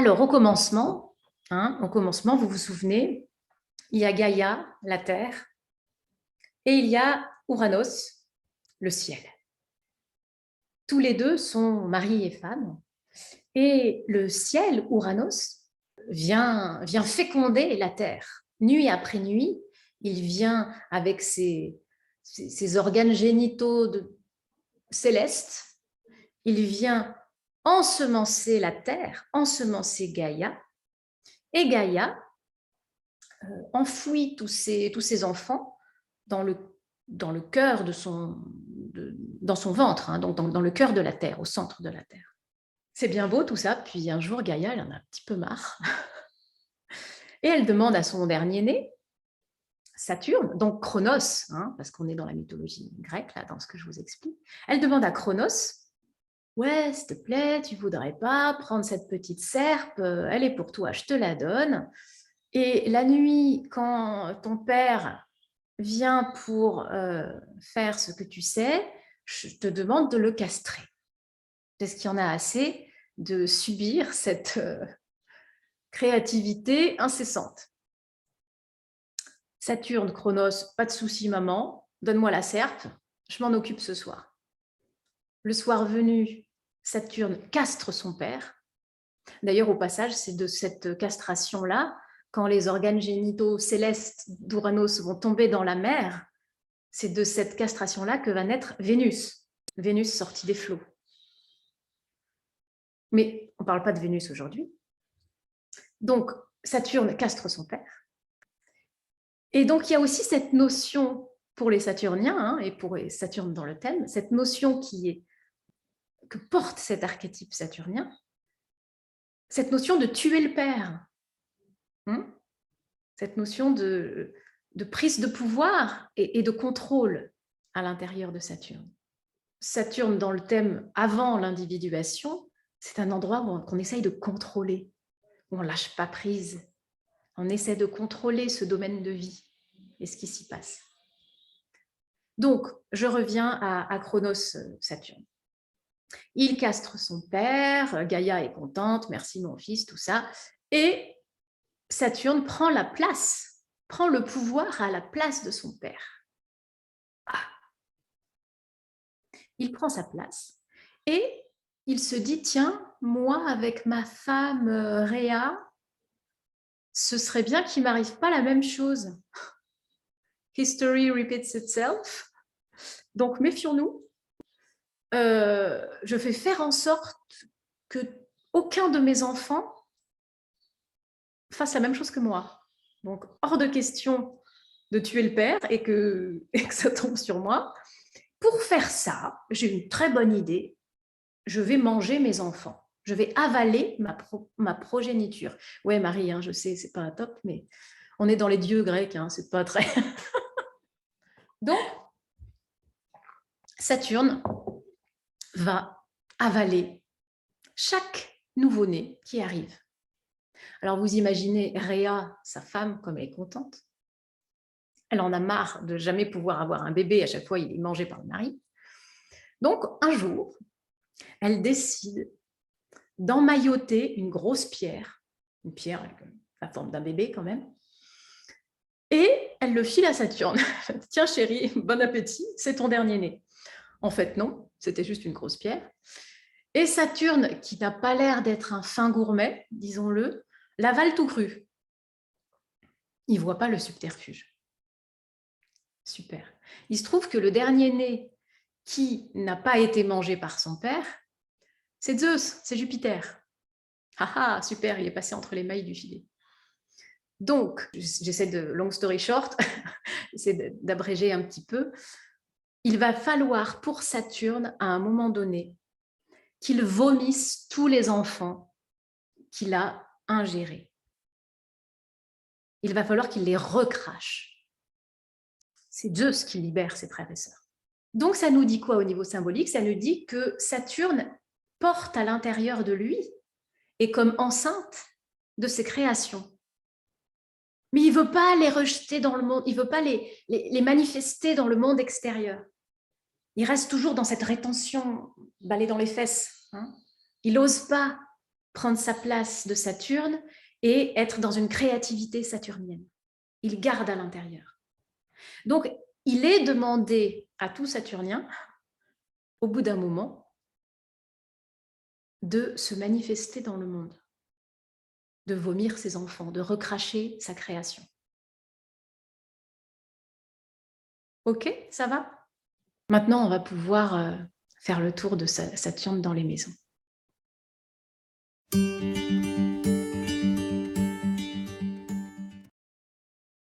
Alors, au commencement, vous vous souvenez, il y a Gaïa, la terre, et il y a Ouranos, le ciel. Tous les deux sont mari et femme. Et le ciel, Ouranos, vient féconder la terre. Nuit après nuit, il vient avec ses organes génitaux célestes, il vient ensemencer la terre, ensemencer Gaïa, et Gaïa enfouit tous ces enfants dans le cœur dans son ventre, hein, donc dans le cœur de la terre, au centre de la terre. C'est bien beau tout ça, puis un jour Gaïa, elle en a un petit peu marre, et elle demande à son dernier-né, Saturne, donc Chronos, hein, parce qu'on est dans la mythologie grecque, là, dans ce que je vous explique, elle demande à Chronos, ouais, s'il te plaît, tu voudrais pas prendre cette petite serpe, elle est pour toi, je te la donne. Et la nuit, quand ton père vient pour faire ce que tu sais, je te demande de le castrer. Parce qu'il y en a assez de subir cette créativité incessante. Saturne, Chronos, pas de souci maman, donne-moi la serpe, je m'en occupe ce soir. Le soir venu, Saturne castre son père. D'ailleurs, au passage, c'est de cette castration-là, quand les organes génitaux célestes d'Ouranos vont tomber dans la mer, c'est de cette castration-là que va naître Vénus. Vénus sortie des flots. Mais on ne parle pas de Vénus aujourd'hui. Donc, Saturne castre son père. Et donc, il y a aussi cette notion pour les Saturniens, hein, et pour Saturne dans le thème, cette notion que porte cet archétype saturnien, cette notion de tuer le père, hein, cette notion de prise de pouvoir et de contrôle à l'intérieur de Saturne. Saturne, dans le thème avant l'individuation, c'est un endroit qu'on essaye de contrôler, où on ne lâche pas prise. On essaie de contrôler ce domaine de vie et ce qui s'y passe. Donc, je reviens à Chronos Saturne. Il castre son père, Gaïa est contente, merci mon fils, tout ça. Et Saturne prend la place, prend le pouvoir à la place de son père. Ah. Il prend sa place et il se dit, tiens, moi avec ma femme Rhea, ce serait bien qu'il ne m'arrive pas la même chose. History repeats itself. Donc, méfions-nous. Je vais faire en sorte que aucun de mes enfants fasse la même chose que moi. Donc, hors de question de tuer le père et que ça tombe sur moi. Pour faire ça, j'ai une très bonne idée. Je vais manger mes enfants. Je vais avaler ma progéniture. Ouais, Marie, hein, je sais, c'est pas un top, mais on est dans les dieux grecs, hein, c'est pas très... Donc, Saturne va avaler chaque nouveau-né qui arrive. Alors, vous imaginez Rhea, sa femme, comme elle est contente. Elle en a marre de jamais pouvoir avoir un bébé. À chaque fois, il est mangé par le mari. Donc, un jour, elle décide d'emmailloter une grosse pierre, une pierre avec la forme d'un bébé quand même, et elle le file à Saturne. Tiens chérie, bon appétit, c'est ton dernier-né. En fait, non, c'était juste une grosse pierre. Et Saturne, qui n'a pas l'air d'être un fin gourmet, disons-le, l'avale tout cru. Il ne voit pas le subterfuge. Super. Il se trouve que le dernier-né qui n'a pas été mangé par son père, c'est Zeus, c'est Jupiter. Ah ah, super, il est passé entre les mailles du filet. Donc, j'essaie de, long story short, j'essaie d'abréger un petit peu. Il va falloir pour Saturne, à un moment donné, qu'il vomisse tous les enfants qu'il a ingérés. Il va falloir qu'il les recrache. C'est Zeus qui libère ses frères et sœurs. Donc, ça nous dit quoi au niveau symbolique? Ça nous dit que Saturne porte à l'intérieur de lui et comme enceinte de ses créations. Mais il ne veut pas les rejeter dans le monde, il ne veut pas les manifester dans le monde extérieur. Il reste toujours dans cette rétention, balai dans les fesses. Hein. Il n'ose pas prendre sa place de Saturne et être dans une créativité saturnienne. Il garde à l'intérieur. Donc, il est demandé à tout Saturnien, au bout d'un moment, de se manifester dans le monde, de vomir ses enfants, de recracher sa création. Ok, ça va? Maintenant, on va pouvoir faire le tour de Saturne dans les maisons.